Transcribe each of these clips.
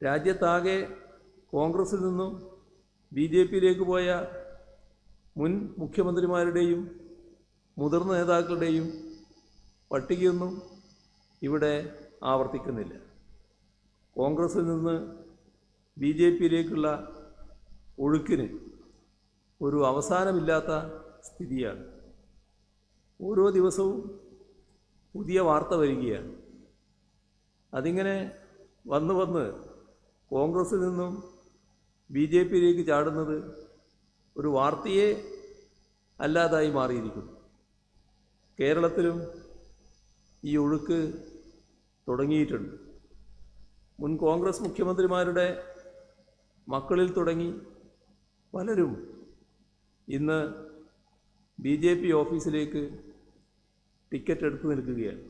രാജ്യത്താകെ കോൺഗ്രസിൽ നിന്നും B J പിയിലേക്ക് പോയ മുൻ മുഖ്യമന്ത്രിമാരുടെയും മുതിർന്ന നേതാക്കളുടെയും പട്ടികയൊന്നും ഇവിടെ ആവർത്തിക്കുന്നില്ല. കോൺഗ്രസിൽ നിന്ന് ബി ജെ പിയിലേക്കുള്ള ഒഴുക്കിന് ഒരു അവസാനമില്ലാത്ത സ്ഥിതിയാണ്. ഓരോ ദിവസവും പുതിയ വാർത്ത വരികയാണ്. അതിങ്ങനെ വന്ന് കോൺഗ്രസിൽ നിന്നും ബി ജെ പിയിലേക്ക് ചാടുന്നത് ഒരു വാർത്തയെ അല്ലാതായി മാറിയിരിക്കുന്നു. കേരളത്തിലും ഈ ഒഴുക്ക് തുടങ്ങിയിട്ടുണ്ട്. മുൻ കോൺഗ്രസ് മുഖ്യമന്ത്രിമാരുടെ മക്കളിൽ തുടങ്ങി പലരും ഇന്ന് ബി ജെ പി ഓഫീസിലേക്ക് ടിക്കറ്റ് എടുത്തു നിൽക്കുകയാണ്.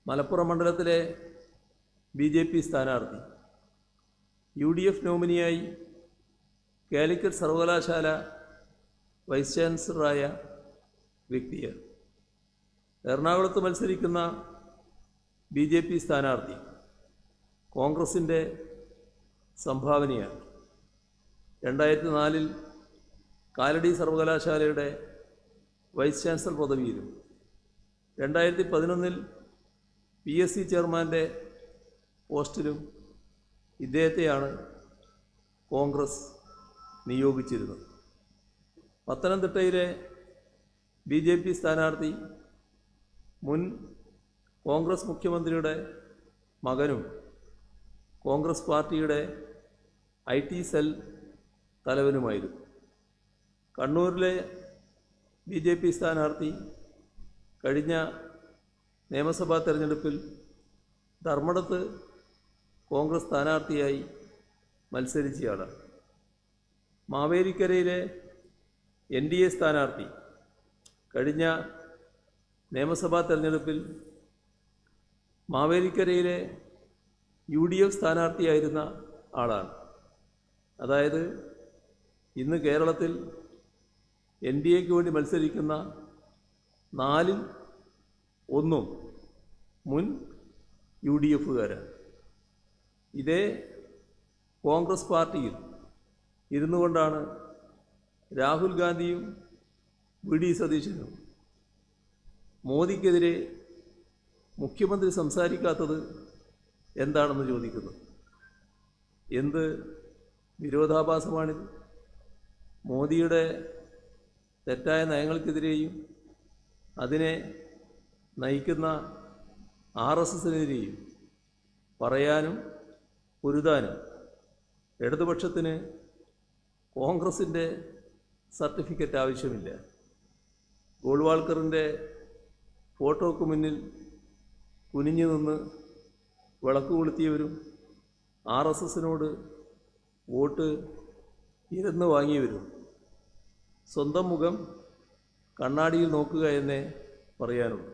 മലപ്പുറം മണ്ഡലത്തിലെ ബി ജെ പി സ്ഥാനാർത്ഥി യു ഡി എഫ് നോമിനിയായി കാലിക്കറ്റ് സർവകലാശാല വൈസ് ചാൻസലറായ വ്യക്തിയാണ്. എറണാകുളത്ത് മത്സരിക്കുന്ന ബി ജെ പി സ്ഥാനാർത്ഥി കോൺഗ്രസിൻ്റെ സംഭാവനയാണ്. 2004 കാലടി സർവകലാശാലയുടെ വൈസ് ചാൻസലർ പദവിയിലും 2011 PSC ചെയർമാൻ്റെ പോസ്റ്റിലും ഇദ്ദേഹത്തെയാണ് കോൺഗ്രസ് നിയോഗിച്ചിരുന്നത്. പത്തനംതിട്ടയിലെ ബി ജെ പി സ്ഥാനാർത്ഥി മുൻ കോൺഗ്രസ് മുഖ്യമന്ത്രിയുടെ മകനും കോൺഗ്രസ് പാർട്ടിയുടെ IT സെൽ തലവനുമായിരുന്നു. കണ്ണൂരിലെ ബി ജെ പി സ്ഥാനാർത്ഥി കഴിഞ്ഞ നിയമസഭാ തെരഞ്ഞെടുപ്പിൽ ധർമ്മടത്ത് കോൺഗ്രസ് സ്ഥാനാർത്ഥിയായി മത്സരിച്ചയാളാണ്. മാവേലിക്കരയിലെ NDA സ്ഥാനാർത്ഥി കഴിഞ്ഞ നിയമസഭാ തെരഞ്ഞെടുപ്പിൽ മാവേലിക്കരയിലെ UDF സ്ഥാനാർത്ഥിയായിരുന്ന ആളാണ്. അതായത് ഇന്ന് കേരളത്തിൽ NDAക്ക് വേണ്ടി മത്സരിക്കുന്ന 4-ൽ 1 മുൻ UDFകാരാണ്. ഇതേ കോൺഗ്രസ് പാർട്ടിയിൽ ഇരുന്നു കൊണ്ടാണ് രാഹുൽ ഗാന്ധിയും VD സതീശനും മോദിക്കെതിരെ മുഖ്യമന്ത്രി സംസാരിക്കാത്തത് എന്താണെന്ന് ചോദിക്കുന്നത്. എന്ത് വിരോധാഭാസമാണിത്? മോദിയുടെ തെറ്റായ നയങ്ങൾക്കെതിരെയും അതിനെ നയിക്കുന്ന RSSനെതിരെയും പറയാനും പൊരുതാനും ഇടതുപക്ഷത്തിന് കോൺഗ്രസിൻ്റെ സർട്ടിഫിക്കറ്റ് ആവശ്യമില്ല. ഗോൾവാൾക്കറിൻ്റെ ഫോട്ടോക്ക് മുന്നിൽ കുനിഞ്ഞു നിന്ന് വിളക്ക് കൊളുത്തിയവരും RSSനോട് വോട്ട് ഇരുന്ന് വാങ്ങിയവരും സ്വന്തം മുഖം കണ്ണാടിയിൽ നോക്കുക എന്നേ പറയാനുള്ളൂ.